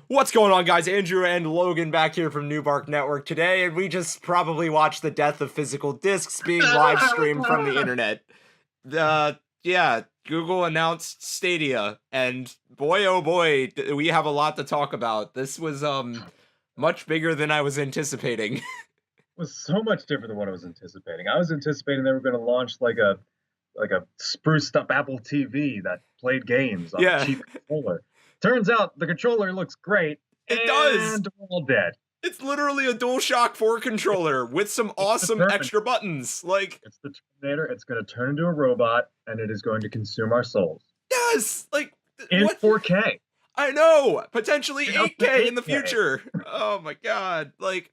What's going on, guys? Andrew and Logan back here from New Bark Network today, and we just probably watched the death of physical discs being live streamed from the internet. Yeah, Google announced Stadia, and boy, oh boy, we have a lot to talk about. This was much bigger than I was anticipating. Was so much different than what I was anticipating. I was anticipating they were going to launch like a spruced up Apple TV that played games on a Yeah, cheap controller. Turns out the controller looks great, it does. and we're all dead. It's literally a DualShock 4 controller with some It's awesome determined. extra buttons. Like, It's the Terminator. It's going to turn into a robot, and it is going to consume our souls yes, like in what? 4K. I know, potentially And up to 8K in the 8K. future. Oh my god. Like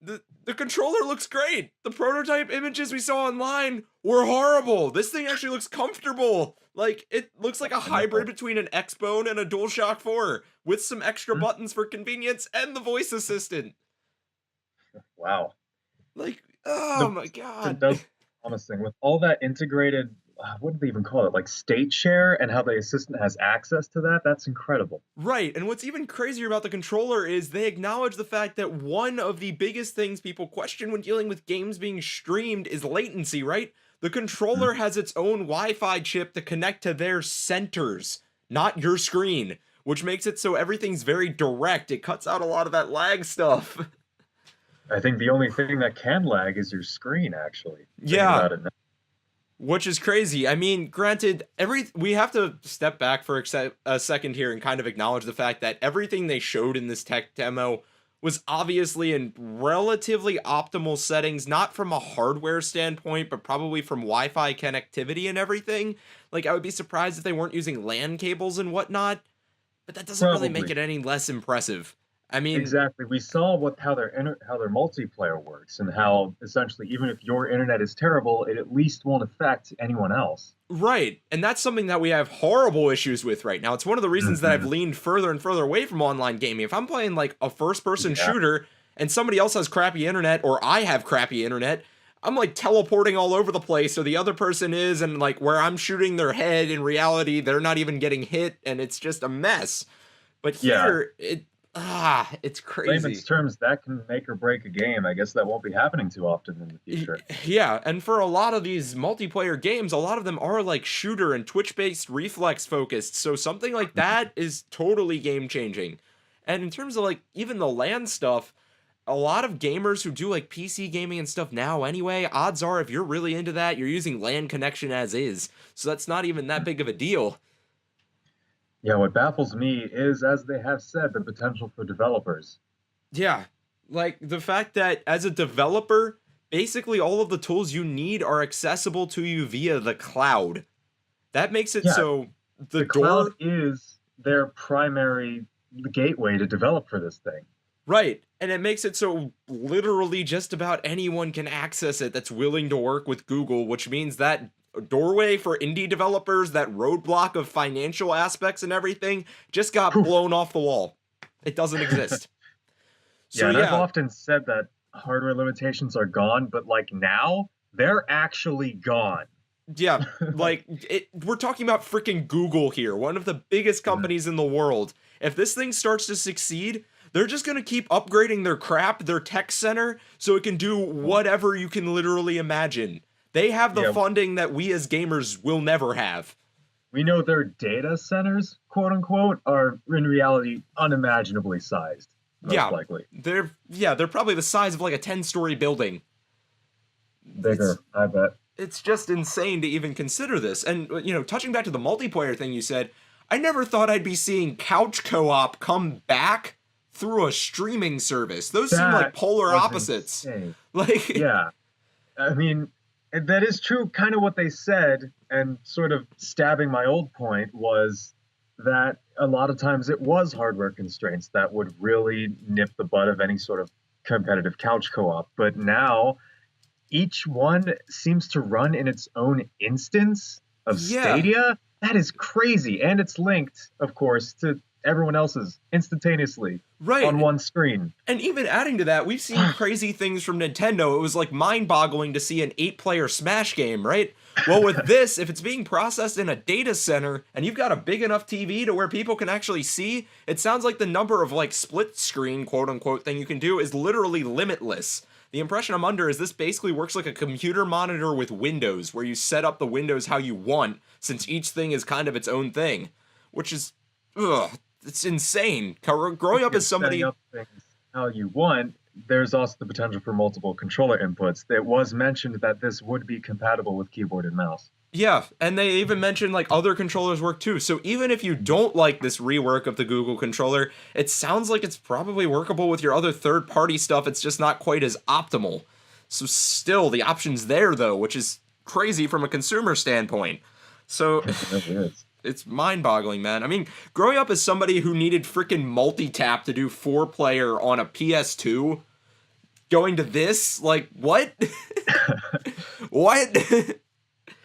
the controller looks great. The prototype images we saw online were horrible. This thing actually looks comfortable. Like it looks like a hybrid between an Xbone and a DualShock 4 with some extra Hmm? buttons for convenience and the voice assistant. Wow. Like, oh The my it god. does promising with all that integrated. What do they even call it? Like state share, and how the assistant has access to that. That's incredible. Right, and what's even crazier about the controller is they acknowledge the fact that one of the biggest things people question when dealing with games being streamed is latency, right? The controller has its own Wi-Fi chip to connect to their centers, not your screen, which makes it so everything's very direct. It cuts out a lot of that lag stuff. I think the only thing that can lag is your screen, actually. Thinking Yeah, about it now. which is crazy. I mean, granted, we have to step back for a second here and kind of acknowledge the fact that everything they showed in this tech demo was obviously in relatively optimal settings, not from a hardware standpoint, but probably from Wi-Fi connectivity and everything. Like, I would be surprised if they weren't using LAN cables and whatnot, but that doesn't really make Probably. it any less impressive. I mean, Exactly. We saw how their multiplayer works, and how essentially even if your internet is terrible, it at least won't affect anyone else. right, and that's something that we have horrible issues with right now. It's one of the reasons that I've Hmm. leaned further and further away from online gaming. If I'm playing like a first person Yeah. shooter and somebody else has crappy internet or I have crappy internet, I'm like teleporting all over the place or the other person is, and like where I'm shooting their head in reality, they're not even getting hit and it's just a mess. But Yeah. here it's Layman's crazy. terms, that can make or break a game. I guess that won't be happening too often in the future. Yeah, and for a lot of these multiplayer games, a lot of them are like shooter and Twitch-based reflex focused, so something like that is totally game changing. And in terms of like even the LAN stuff, a lot of gamers who do like PC gaming and stuff now anyway, odds are if you're really into that, you're using LAN connection as is. So that's not even that big of a deal. Yeah, what baffles me is, as they have said, the potential for developers. Yeah, like the fact that as a developer, basically all of the tools you need are accessible to you via the cloud. That makes it Yeah, so the the cloud door, is their primary gateway to develop for this thing. right, and it makes it so literally just about anyone can access it that's willing to work with Google, which means that doorway for indie developers, that roadblock of financial aspects and everything, just got Poof. blown off the wall. It doesn't exist. So Yeah, and I've yeah, often said that hardware limitations are gone, but like now, they're actually gone. yeah, like we're talking about freaking Google here, one of the biggest Mhm. companies in the world. If this thing starts to succeed, they're just going to keep upgrading their crap, their tech center, so it can do whatever you can literally imagine. They have the Yeah, funding that we as gamers will never have. we know their data centers, quote unquote, are in reality unimaginably sized, most Yeah, likely. they're probably the size of like a 10-story building. It's Bigger, I bet. it's just insane to even consider this. And touching back to the multiplayer thing you said, I never thought I'd be seeing couch co-op come back through a streaming service. Those seem like That polar was opposites. insane. Like, Yeah, I mean, that is true. Kind of what they said, and sort of stabbing my old point was that a lot of times it was hardware constraints that would really nip the bud of any sort of competitive couch co-op. But now each one seems to run in its own instance of yeah, Stadia. That is crazy, and it's linked, of course, to everyone else's instantaneously on Right. one screen. And even adding to that, we've seen crazy things from Nintendo. It was like mind-boggling to see an 8-player Smash game, right? Well, with this, if it's being processed in a data center and you've got a big enough TV to where people can actually see, it sounds like the number of like split screen quote unquote thing you can do is literally limitless. The impression I'm under is this basically works like a computer monitor with windows, where you set up the windows how you want, since each thing is kind of its own thing, which is, ugh, it's insane. Growing up You're as setting somebody, up things how you want. There's also the potential for multiple controller inputs. It was mentioned that this would be compatible with keyboard and mouse. yeah, and they even mentioned like other controllers work too. So even if you don't like this rework of the Google controller, it sounds like it's probably workable with your other third-party stuff. It's just not quite as optimal. So still, the option's there though, which is crazy from a consumer standpoint. So It really is. it's mind-boggling, man. I mean, growing up as somebody who needed freaking multi-tap to do 4-player on a PS2, going to this, like, what? What?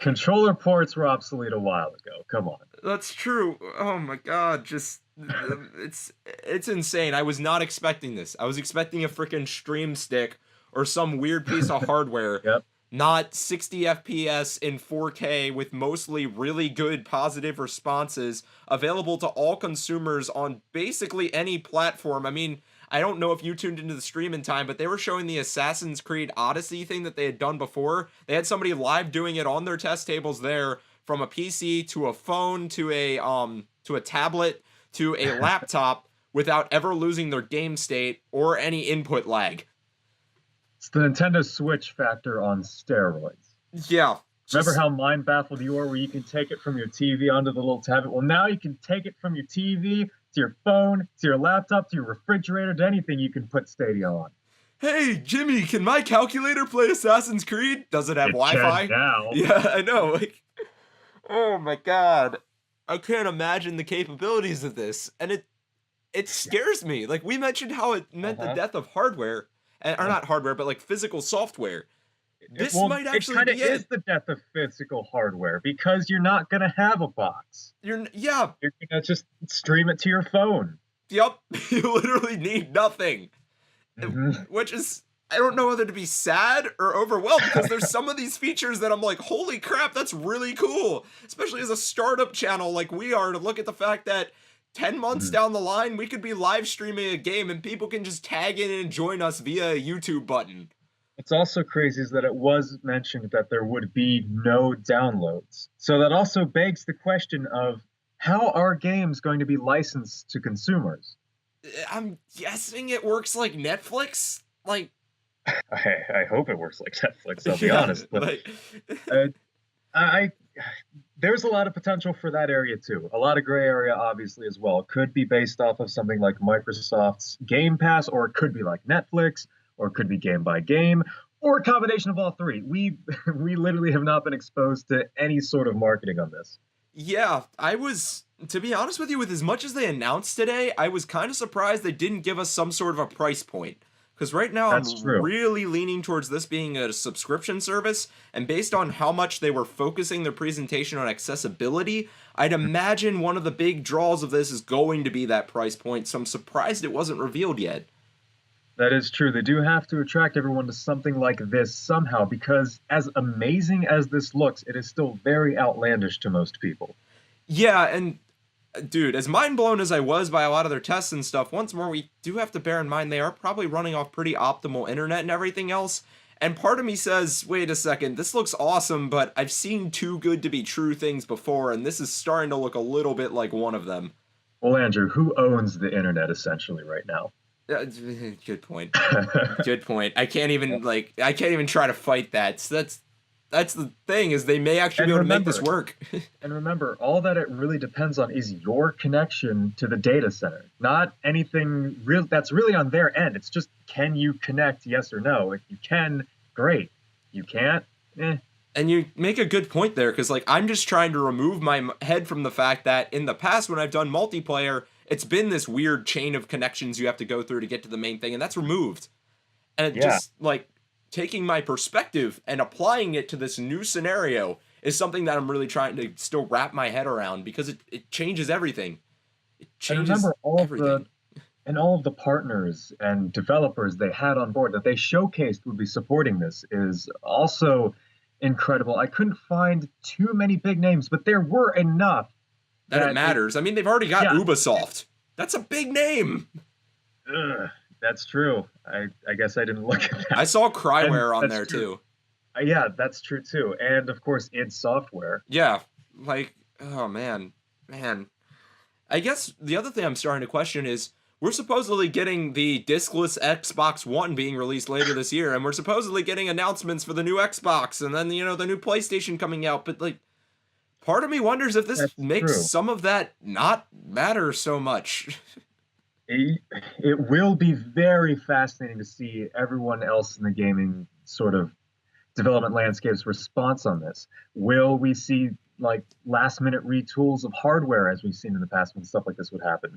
Controller ports were obsolete a while ago. Come on. That's true. Oh my god, just it's insane. I was not expecting this. I was expecting a freaking stream stick or some weird piece of hardware, Yep. not 60 FPS in 4K with mostly really good positive responses available to all consumers on basically any platform. I mean, I don't know if you tuned into the stream in time, but they were showing the Assassin's Creed Odyssey thing that they had done before. They had somebody live doing it on their test tables there, from a PC to a phone to a tablet to a laptop, without ever losing their game state or any input lag. It's the Nintendo Switch factor on steroids. Yeah. Remember Just, how mind baffled you were where you can take it from your TV onto the little tablet? Well, now you can take it from your TV to your phone, to your laptop, to your refrigerator, to anything you can put Stadia on. hey, Jimmy, can my calculator play Assassin's Creed? Does it have It Wi-Fi? can now. Yeah, I know. Like, oh my god. I can't imagine the capabilities of this. And it scares me. Like, we mentioned how it meant the Uh-huh. death of hardware, or not hardware, but like physical software. This might It actually kind of be is it. the death of physical hardware because you're not going to have a box. Yeah, You're going to just stream it to your phone. yep. You literally need nothing. Mhm. Which is, I don't know whether to be sad or overwhelmed, because there's some of these features that I'm like, holy crap, that's really cool. Especially as a startup channel like we are, to look at the fact that 10 months Mhm. down the line, we could be live streaming a game and people can just tag in and join us via a YouTube button. What's also crazy is that it was mentioned that there would be no downloads. So that also begs the question of how are games going to be licensed to consumers? I'm guessing it works like Netflix. Like, I hope it works like Netflix, I'll be yeah, honest. But like, uh, I there's a lot of potential for that area too. A lot of gray area, obviously, as well. It could be based off of something like Microsoft's Game Pass, or it could be like Netflix, or it could be game by game, or a combination of all three. We we literally have not been exposed to any sort of marketing on this. yeah, to be honest with you, with as much as they announced today, I was kind of surprised they didn't give us some sort of a price point. Because right now I'm That's true. really leaning towards this being a subscription service, and based on how much they were focusing their presentation on accessibility, I'd imagine one of the big draws of this is going to be that price point, so I'm surprised it wasn't revealed yet. That is true. They do have to attract everyone to something like this somehow, because as amazing as this looks, it is still very outlandish to most people. Yeah, and dude, as mind blown as I was by a lot of their tests and stuff, once more, we do have to bear in mind they are probably running off pretty optimal internet and everything else. And part of me says, wait a second, this looks awesome, but I've seen too good to be true things before, and this is starting to look a little bit like one of them. Well, Andrew, who owns the internet essentially right now? Good point. Good point. I can't even try to fight that. So that's the thing, is they may actually And be able to make remember, this work. And remember, all that it really depends on is your connection to the data center, not anything real that's really on their end. It's just, can you connect, yes or no? If you can, great. You can't, eh. And you make a good point there, because like, I'm just trying to remove my head from the fact that in the past when I've done multiplayer, it's been this weird chain of connections you have to go through to get to the main thing, and that's removed. And it Yeah. just, like, taking my perspective and applying it to this new scenario is something that I'm really trying to still wrap my head around, because it changes everything. It And changes remember everything. all of the partners and developers they had on board that they showcased would be supporting this is also incredible. I couldn't find too many big names, but there were enough That it that it, matters. I mean, they've already got yeah, Ubisoft. That's a big name. ugh, that's true. I guess I didn't look at I that. saw And Cryware on that's there true. too. Yeah, that's true too. And of course, id Software. Yeah, like, oh man, man. I guess the other thing I'm starting to question is we're supposedly getting the discless Xbox One being released later this year, and we're supposedly getting announcements for the new Xbox and then the new PlayStation coming out. But like, part of me wonders if this That's makes true. some of that not matter so much. It, it will be very fascinating to see everyone else in the gaming sort of development landscape's response on this. Will we see like last minute retools of hardware as we've seen in the past when stuff like this would happen?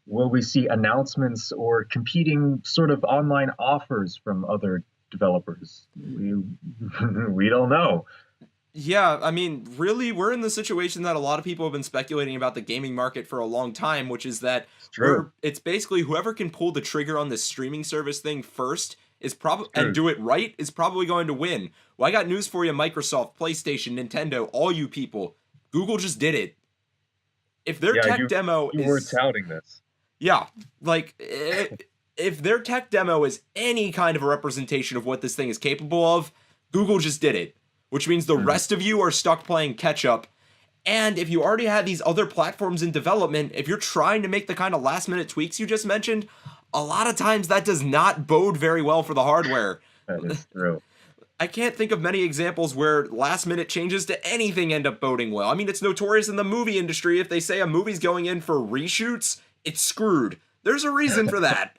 Will we see announcements or competing sort of online offers from other developers? We don't know. Yeah, I mean, really, we're in the situation that a lot of people have been speculating about the gaming market for a long time, which is that It's true. it's basically whoever can pull the trigger on this streaming service thing first is probably It's and true. do it right is probably going to win. Well, I got news for you, Microsoft, PlayStation, Nintendo, all you people. Google just did it. If their Yeah, tech demo you were is touting this. yeah, like if their tech demo is any kind of a representation of what this thing is capable of, Google just did it, which means the Mhm. rest of you are stuck playing catch up. And if you already had these other platforms in development, if you're trying to make the kind of last minute tweaks you just mentioned, a lot of times that does not bode very well for the hardware. That is true. I can't think of many examples where last minute changes to anything end up boding well. I mean, it's notorious in the movie industry. If they say a movie's going in for reshoots, it's screwed. There's a reason for that.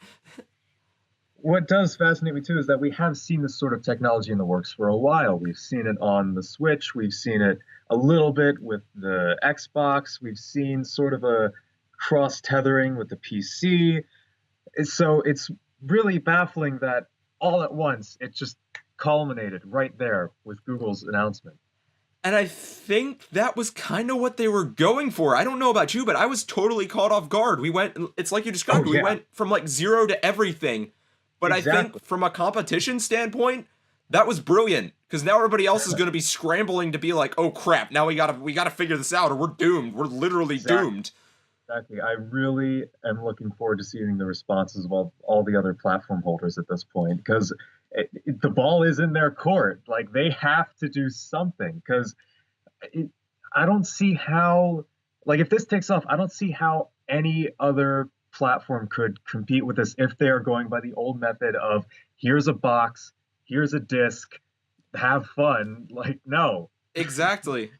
What does fascinate me too is that we have seen this sort of technology in the works for a while. We've seen it on the Switch, we've seen it a little bit with the Xbox, we've seen sort of a cross tethering with the PC. So it's really baffling that all at once it just culminated right there with Google's announcement. And I think that was kind of what they were going for. I don't know about you, but I was totally caught off guard. It's like you Oh, described, we yeah, went from like zero to everything. But I think exactly. from a competition standpoint, that was brilliant because now everybody else is going to be scrambling to be like, "Oh crap, now we got to figure this out or we're doomed. We're literally Exactly. doomed." Exactly. I really am looking forward to seeing the responses of all the other platform holders at this point because the ball is in their court. Like they have to do something because it, I don't see how, like, if this takes off, I don't see how any other platform could compete with this if they are going by the old method of here's a box, here's a disc, have fun. Like, no, Exactly.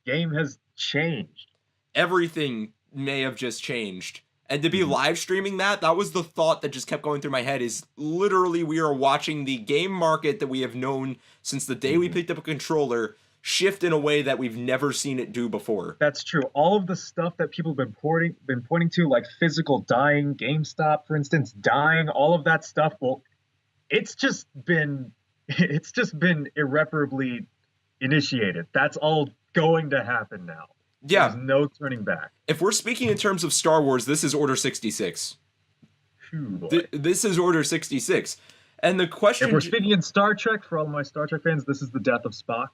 game has changed. Everything may have just changed. And to be Mhm. live streaming that was the thought that just kept going through my head is literally we are watching the game market that we have known since the day we Mhm. picked up a controller shift in a way that we've never seen it do before. That's true. All of the stuff that people have been pointing to, like physical dying, GameStop, for instance, dying, all of that stuff. Well, it's just been it's just been irreparably initiated. That's all going to happen now. There's Yeah, no turning back. if we're speaking in terms of Star Wars, this is Order 66. Phew, boy. This is Order 66. And the If question we're speaking in Star Trek, for all my Star Trek fans, this is the death of Spock.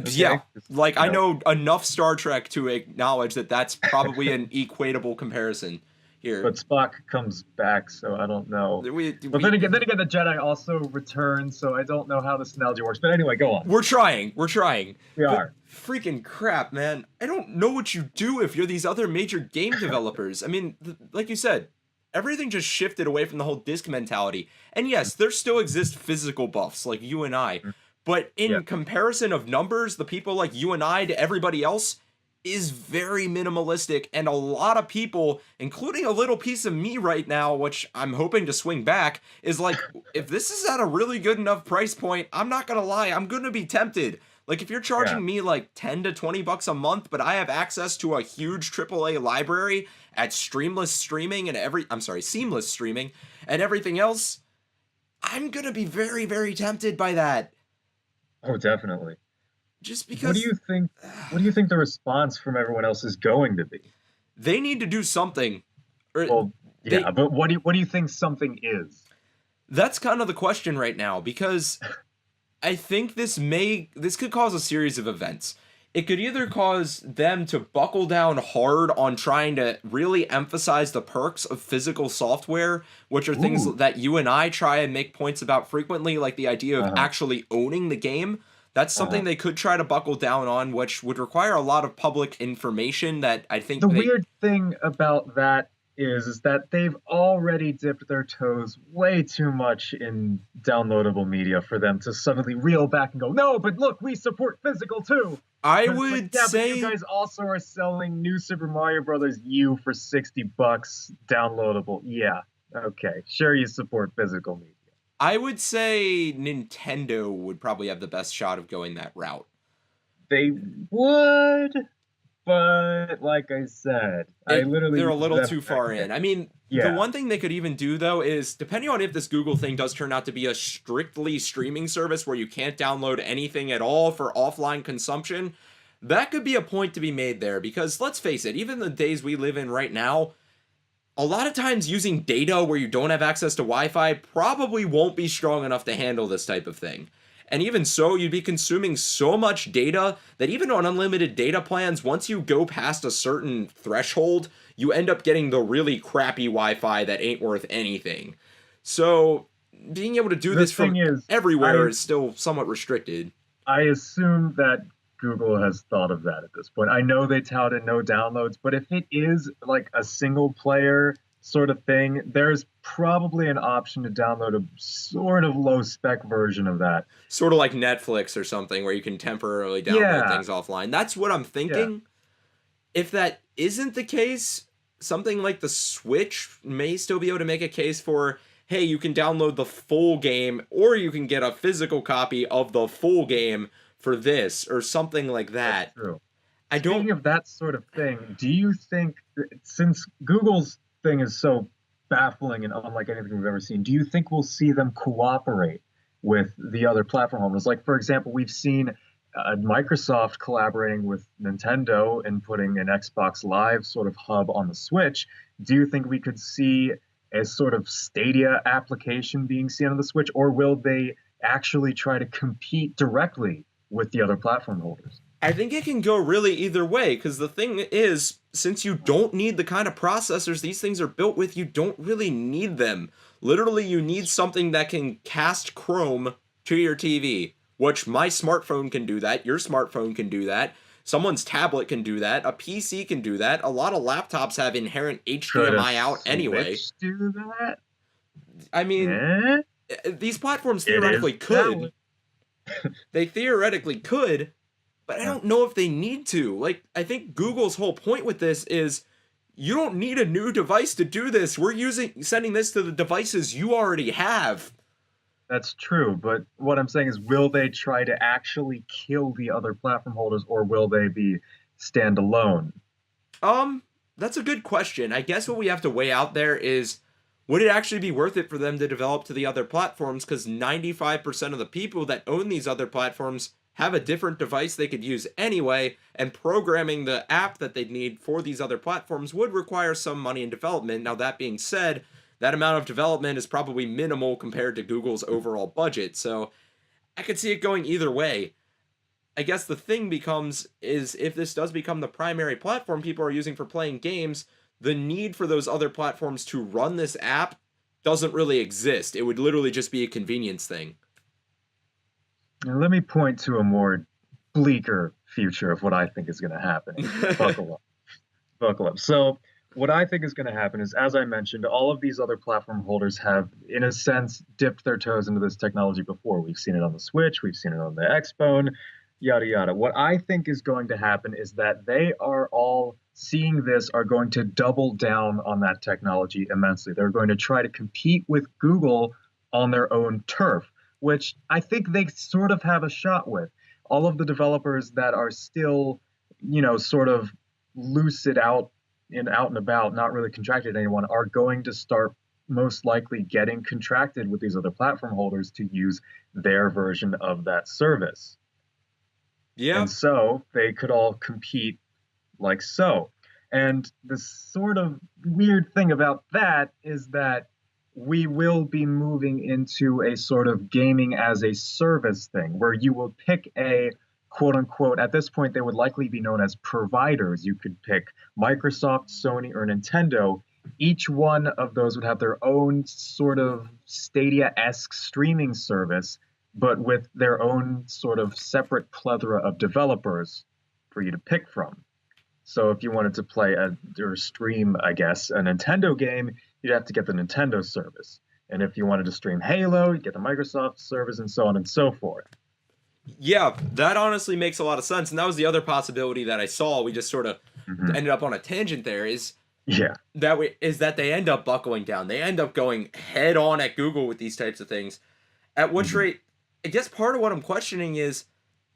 yeah, Okay, like you I know, know enough Star Trek to acknowledge that that's probably an equatable comparison here. but Spock comes back, so I don't know. But We then again, the Jedi also return, so I don't know how this analogy works. But anyway, go on. we're trying. We're trying. We But are. freaking crap, man. I don't know what you do if you're these other major game developers. I mean, like you said, everything just shifted away from the whole disc mentality. And yes, there still exist physical buffs like you and I. But Yeah. in comparison of numbers, the people like you and I to everybody else is very minimalistic. And a lot of people, including a little piece of me right now, which I'm hoping to swing back, is like, if this is at a really good enough price point, I'm not going to lie, I'm going to be tempted. Like if you're Yeah. charging me like 10 to 20 bucks a month, but I have access to a huge AAA library at streamless streaming and seamless streaming and everything else, I'm going to be very, very tempted by that. Oh, definitely. Just What do because you think? What do you think the response from everyone else is going to be? They need to do something. Or Well, yeah, they but what do you think something is? That's kind of the question right now because I think this could cause a series of events. It could either cause them to buckle down hard on trying to really emphasize the perks of physical software, which are things Ooh. that you and I try and make points about frequently, like the idea of Uh-huh. actually owning the game. That's something Uh-huh. they could try to buckle down on, which would require a lot of public information that I think The they weird thing about that is that they've already dipped their toes way too much in downloadable media for them to suddenly reel back and go, no, but look, we support physical too. I But it's like, would yeah, but you say guys also are selling New Super Mario Brothers U for $60 downloadable. Yeah, okay, sure, you support physical media. I would say Nintendo would probably have the best shot of going that route. They would, but like I said, I They're literally a little them. too far in. I mean, the Yeah, one thing they could even do though is depending on if this Google thing does turn out to be a strictly streaming service where you can't download anything at all for offline consumption, that could be a point to be made there because let's face it, even the days we live in right now, a lot of times using data where you don't have access to Wi-Fi probably won't be strong enough to handle this type of thing. And even so, you'd be consuming so much data that even on unlimited data plans, once you go past a certain threshold, you end up getting the really crappy Wi-Fi that ain't worth anything. So, being able to do the this thing from is, everywhere is still somewhat restricted. I assume that Google has thought of that at this point. I know they touted no downloads, but if it is like a single player sort of thing, there's probably an option to download a sort of low spec version of that. Sort of like Netflix or something where you can temporarily download Yeah, things offline. That's what I'm yeah. thinking. If that isn't the case, something like the Switch may still be able to make a case for, hey, you can download the full game, or you can get a physical copy of the full game for this, or something like That's that. true. I don't. Speaking of that sort of thing, do you think, since Google's thing is so baffling and unlike anything we've ever seen, do you think we'll see them cooperate with the other platform owners? Like, for example, we've seen Microsoft collaborating with Nintendo and putting an Xbox Live sort of hub on the Switch. Do you think we could see a sort of Stadia application being seen on the Switch, or will they actually try to compete directly with the other platform holders? I think it can go really either way, because the thing is, since you don't need the kind of processors these things are built with, you don't really need them. Literally, you need something that can cast Chrome to your TV, which my smartphone can do that, your smartphone can do that, someone's tablet can do that, a PC can do that, a lot of laptops have inherent Could a HDMI out anyway. Switch do that? I mean, Eh? these platforms It is theoretically could. valid. They theoretically could, but I Yeah. don't know if they need to. Like, I think Google's whole point with this is you don't need a new device to do this. We're sending this to the devices you already have. That's true, but what I'm saying is, will they try to actually kill the other platform holders, or will they be standalone? Um, that's a good question. I guess what we have to weigh out there is would it actually be worth it for them to develop to the other platforms? Because 95% of the people that own these other platforms have a different device they could use anyway, and programming the app that they'd need for these other platforms would require some money and development. Now, that being said, that amount of development is probably minimal compared to Google's overall budget. So I could see it going either way. I guess the thing becomes is if this does become the primary platform people are using for playing games, the need for those other platforms to run this app doesn't really exist. It would literally just be a convenience thing. Now, let me point to a more bleaker future of what I think is going to happen. Buckle up. Buckle up. So, what I think is going to happen is, as I mentioned, all of these other platform holders have, in a sense, dipped their toes into this technology before. We've seen it on the Switch, we've seen it on the Xbone, yada, yada. What I think is going to happen is that they are all seeing this, are going to double down on that technology immensely. They're going to try to compete with Google on their own turf, which I think they sort of have a shot with. All of the developers that are still, sort of lucid out and about, not really contracted to anyone, are going to start most likely getting contracted with these other platform holders to use their version of that service. Yeah. And so they could all compete like so. And the sort of weird thing about that is that we will be moving into a sort of gaming as a service thing where you will pick a quote unquote, at this point, they would likely be known as providers. You could pick Microsoft, Sony, or Nintendo. Each one of those would have their own sort of Stadia-esque streaming service, but with their own sort of separate plethora of developers for you to pick from. So if you wanted to play or stream, I guess, a Nintendo game, you'd have to get the Nintendo service. And if you wanted to stream Halo, you'd get the Microsoft service and so on and so forth. Yeah, that honestly makes a lot of sense. And that was the other possibility that I saw. We just sort of ended up on a tangent there is that they end up buckling down. They end up going head on at Google with these types of things. At which rate, I guess part of what I'm questioning is,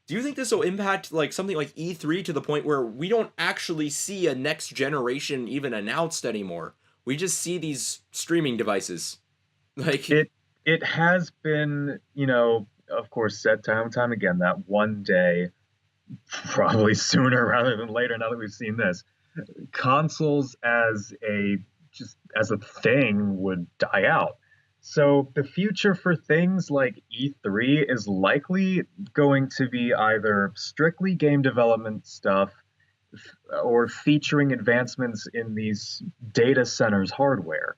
do you think this will impact like something like E3 to the point where we don't actually see a next generation even announced anymore? We just see these streaming devices. Like it has been, of course, said time and time again that one day, probably sooner rather than later, now that we've seen this, consoles as a thing would die out. So the future for things like E3 is likely going to be either strictly game development stuff or featuring advancements in these data centers hardware,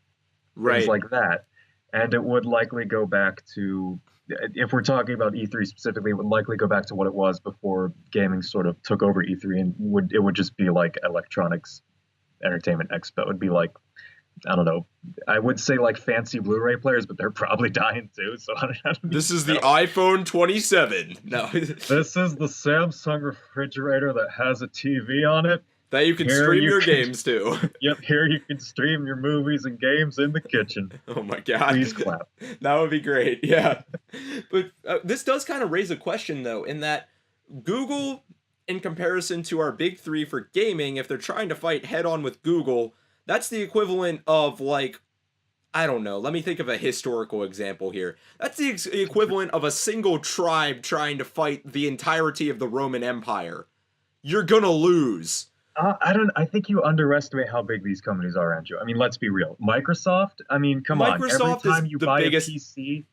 things like that. And it would likely go back to, if we're talking about E3 specifically, it would likely go back to what it was before gaming sort of took over E3, and it would just be like Electronics Entertainment Expo. It would be like, I don't know, I would say like fancy Blu-ray players, but they're probably dying too. So I don't This is the iPhone 27. No. This is the Samsung refrigerator that has a TV on it. That you can stream your games to. Yep, here you can stream your movies and games in the kitchen. Oh my god. Please clap. That would be great, yeah. But this does kind of raise a question, though, in that Google, in comparison to our big three for gaming, if they're trying to fight head-on with Google, that's the equivalent of, like, I don't know, let me think of a historical example here. That's the equivalent of a single tribe trying to fight the entirety of the Roman Empire. You're gonna lose. I think you underestimate how big these companies are, Andrew. I mean, let's be real. Microsoft, I mean, come on. Every time you buy a PC,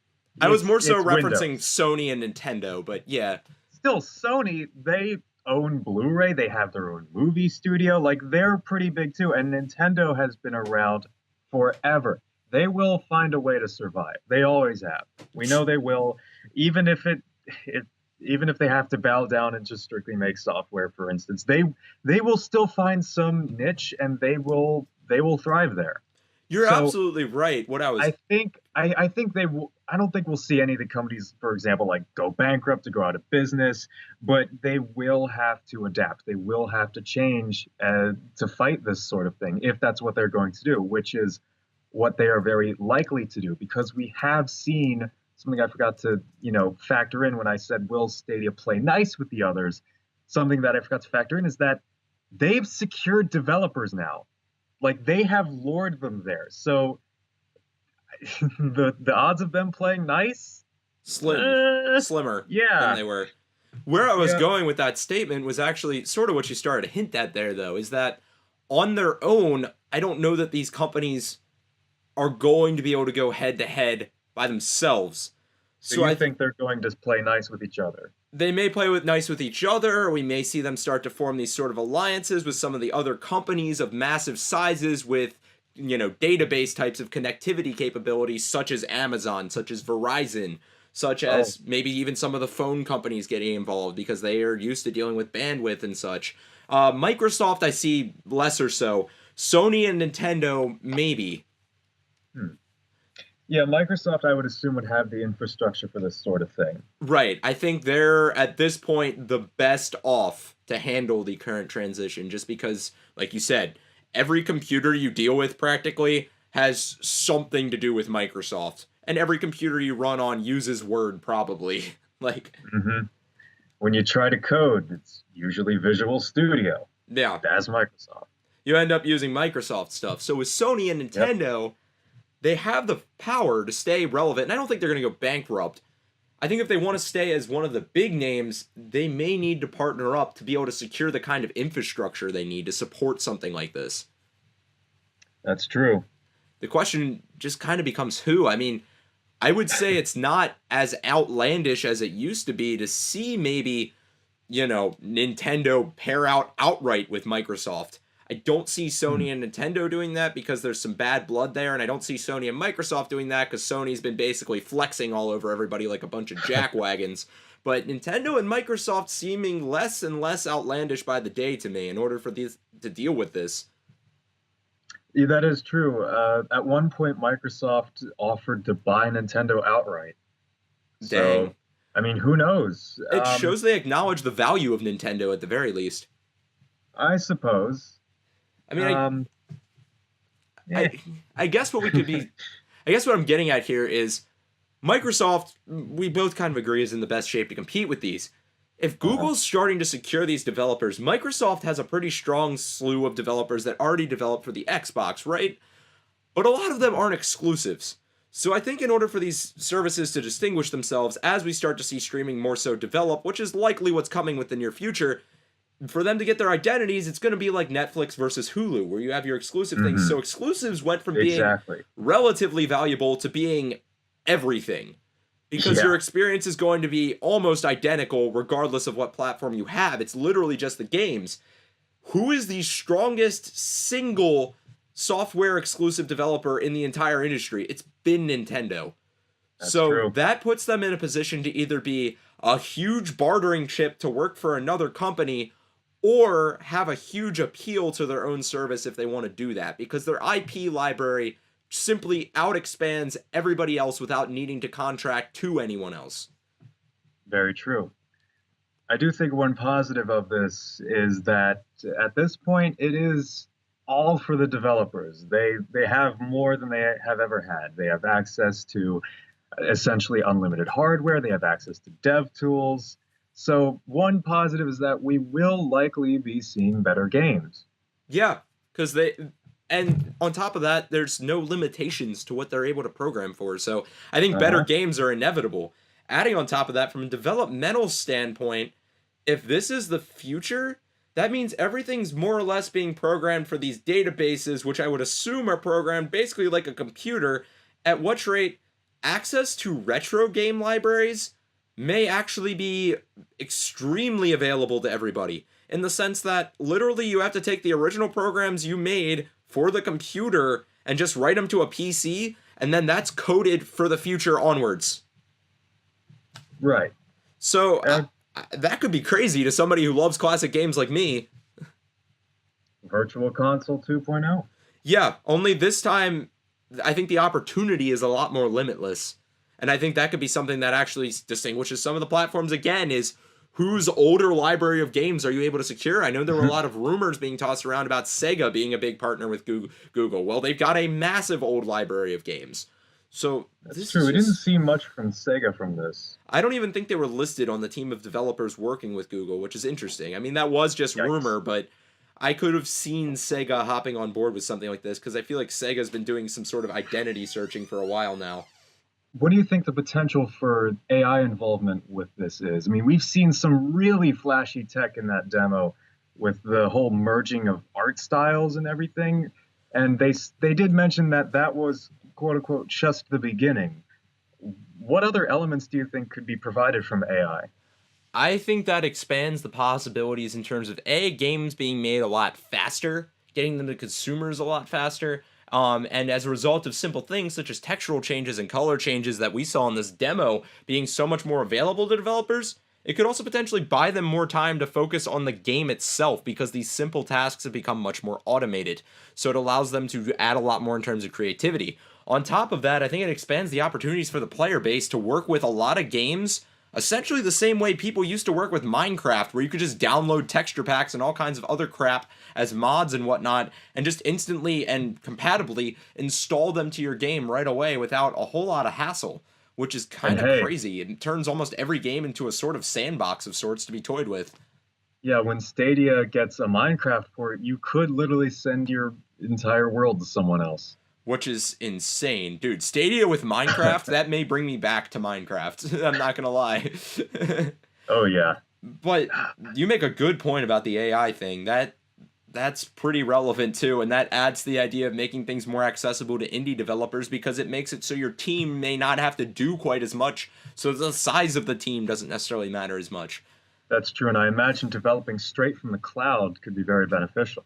I was more so referencing Windows. Sony and Nintendo, but yeah. Still, Sony, they own Blu-ray. They have their own movie studio. Like, they're pretty big too. And Nintendo has been around forever. They will find a way to survive. They always have. We know they will, even if even if they have to bow down and just strictly make software, for instance, they will still find some niche and they will thrive there. You're absolutely right. I think they will. I don't think we'll see any of the companies, for example, like go bankrupt, to go out of business, but they will have to adapt. They will have to change to fight this sort of thing, if that's what they're going to do, which is what they are very likely to do, because we have seen something I forgot to, factor in when I said, will Stadia play nice with the others? Something that I forgot to factor in is that they've secured developers now. Like, they have lured them there. So the odds of them playing nice? Slimmer than they were. Where I was going with that statement was actually sort of what you started to hint at there, though, is that on their own, I don't know that these companies are going to be able to go head-to-head by themselves. So I think they're going to play nice with each other. They may play nice with each other, or we may see them start to form these sort of alliances with some of the other companies of massive sizes with, database types of connectivity capabilities, such as Amazon, such as Verizon, such as maybe even some of the phone companies getting involved because they are used to dealing with bandwidth and such. Microsoft, I see less or so. Sony and Nintendo, maybe. Yeah, Microsoft, I would assume, would have the infrastructure for this sort of thing. Right. I think they're, at this point, the best off to handle the current transition, just because, like you said, every computer you deal with practically has something to do with Microsoft. And every computer you run on uses Word, probably. When you try to code, it's usually Visual Studio. Yeah. That's Microsoft. You end up using Microsoft stuff. So with Sony and Nintendo... They have the power to stay relevant, and I don't think they're going to go bankrupt. I think if they want to stay as one of the big names, they may need to partner up to be able to secure the kind of infrastructure they need to support something like this. That's true. The question just kind of becomes who. I mean, I would say it's not as outlandish as it used to be to see maybe, Nintendo pair out outright with Microsoft. I don't see Hmm. Sony and Nintendo doing that because there's some bad blood there, and I don't see Sony and Microsoft doing that because Sony's been basically flexing all over everybody like a bunch of jackwagons. But Nintendo and Microsoft seeming less and less outlandish by the day to me in order for these to deal with this. Yeah, that is true. At one point, Microsoft offered to buy Nintendo outright. So, Dang. I mean, who knows? It shows they acknowledge the value of Nintendo at the very least. I suppose. I mean, Um, eh, I, I guess what we could be, I guess what I'm getting at here is Microsoft, we both kind of agree, is in the best shape to compete with these. If uh, Google's starting to secure these developers, Microsoft has a pretty strong slew of developers that already develop for the Xbox, right? But a lot of them aren't exclusives. So I think in order for these services to distinguish themselves as we start to see streaming more so develop, which is likely what's coming with the near future, for them to get their identities, it's going to be like Netflix versus Hulu, where you have your exclusive things. mhm, So exclusives went from being exactly. relatively valuable to being everything because your Yeah, experience is going to be almost identical regardless of what platform you have. It's literally just the games. Who is the strongest single software exclusive developer in the entire industry? It's been Nintendo. that's So true. that puts them in a position to either be a huge bartering chip to work for another company or have a huge appeal to their own service if they want to do that because their IP library simply out expands everybody else without needing to contract to anyone else. Very true. I do think one positive of this is that at this point it is all for the developers. They have more than they have ever had. They have access to essentially unlimited hardware, they have access to dev tools. So one positive is that we will likely be seeing better games. Yeah, because and on top of that, there's no limitations to what they're able to program for. So I think better Uh-huh. games are inevitable. Adding on top of that, from a developmental standpoint, if this is the future, that means everything's more or less being programmed for these databases, which I would assume are programmed basically like a computer, at which rate access to retro game libraries may actually be extremely available to everybody. In the sense that literally you have to take the original programs you made for the computer and just write them to a PC, and then that's coded for the future onwards. Right. So Uh, that could be crazy to somebody who loves classic games like me. Virtual Console 2.0. Yeah, only this time, I think the opportunity is a lot more limitless. And I think that could be something that actually distinguishes some of the platforms again is whose older library of games are you able to secure? I know there were a lot of rumors being tossed around about Sega being a big partner with Google. Well, they've got a massive old library of games. So That's this true. is We didn't just see much from Sega from this. I don't even think they were listed on the team of developers working with Google, which is interesting. I mean, that was just Yikes. rumor, but I could have seen Sega hopping on board with something like this because I feel like Sega's been doing some sort of identity searching for a while now. What do you think the potential for AI involvement with this is? I mean, we've seen some really flashy tech in that demo with the whole merging of art styles and everything. And they did mention that that was quote unquote just the beginning. What other elements do you think could be provided from AI? I think that expands the possibilities in terms of A, games being made a lot faster, getting them to consumers a lot faster. And as a result of simple things such as textural changes and color changes that we saw in this demo being so much more available to developers, it could also potentially buy them more time to focus on the game itself because these simple tasks have become much more automated. So it allows them to add a lot more in terms of creativity. On top of that, I think it expands the opportunities for the player base to work with a lot of games essentially the same way people used to work with Minecraft, where you could just download texture packs and all kinds of other crap as mods and whatnot, and just instantly and compatibly install them to your game right away without a whole lot of hassle, which is And kind of hey, crazy. It turns almost every game into a sort of sandbox of sorts to be toyed with. yeah, when Stadia gets a Minecraft port, you could literally send your entire world to someone else. which is insane. Dude, Stadia with Minecraft, that may bring me back to Minecraft. I'm not gonna lie. Oh yeah. But you make a good point about the AI thing. That's pretty relevant too, and that adds to the idea of making things more accessible to indie developers because it makes it so your team may not have to do quite as much, so the size of the team doesn't necessarily matter as much. That's true, and I imagine developing straight from the cloud could be very beneficial.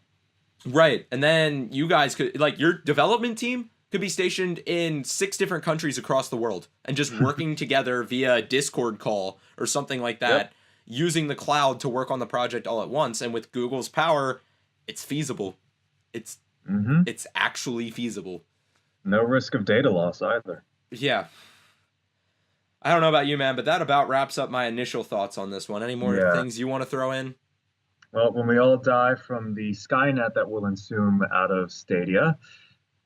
Right. And then you guys could, like, your development team could be stationed in 6 different countries across the world and just working together via a Discord call or something like that, Yep. using the cloud to work on the project all at once. And with Google's power, it's feasible. It's Hmm. it's actually feasible. No risk of data loss either. Yeah. I don't know about you, man, but that about wraps up my initial thoughts on this one. Any more Yeah. things you want to throw in? Well, when we all die from the Skynet that will ensue out of Stadia,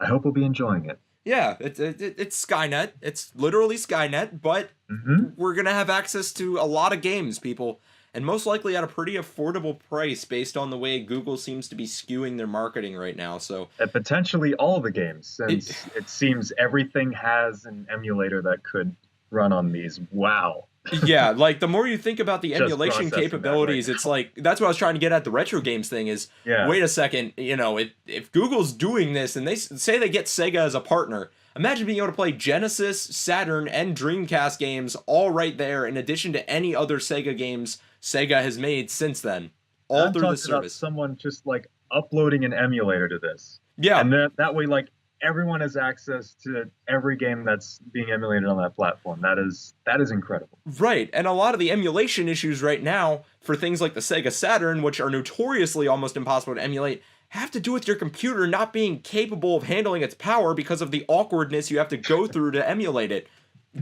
I hope we'll be enjoying it. Yeah, it's Skynet. It's literally Skynet, but Hmm. we're going to have access to a lot of games, people, and most likely at a pretty affordable price based on the way Google seems to be skewing their marketing right now. So, And potentially all the games, since it seems everything has an emulator that could run on these. Wow. yeah, like the more you think about the Just emulation processing that right capabilities, it's now. like that's what I was trying to get at the retro games thing is Yeah. wait a second, if Google's doing this and they say they get Sega as a partner, imagine being able to play Genesis, Saturn, and Dreamcast games all right there in addition to any other Sega games Sega has made since then, all I'm through the talking about service. someone just like uploading an emulator to this. Yeah, And that way, like, everyone has access to every game that's being emulated on that platform. That is incredible. right. And a lot of the emulation issues right now for things like the Sega Saturn, which are notoriously almost impossible to emulate, have to do with your computer not being capable of handling its power because of the awkwardness you have to go through to emulate it.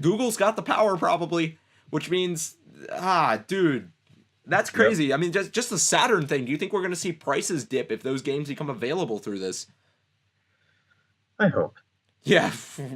Google's got the power probably, which means, dude, that's Yep. crazy. I mean, just the Saturn thing. Do you think we're going to see prices dip if those games become available through this? I hope. Yeah,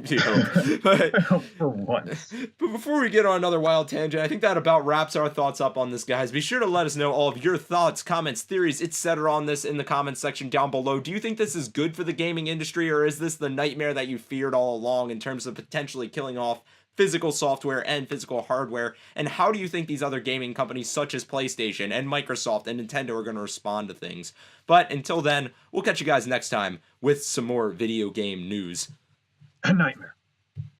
you hope. But I hope for once. But before we get on another wild tangent, I think that about wraps our thoughts up on this, guys. Be sure to let us know all of your thoughts, comments, theories, etc. on this in the comments section down below. Do you think this is good for the gaming industry, or is this the nightmare that you feared all along in terms of potentially killing off physical software and physical hardware? And how do you think these other gaming companies such as PlayStation and Microsoft and Nintendo are going to respond to things? But until then, we'll catch you guys next time with some more video game news. A nightmare.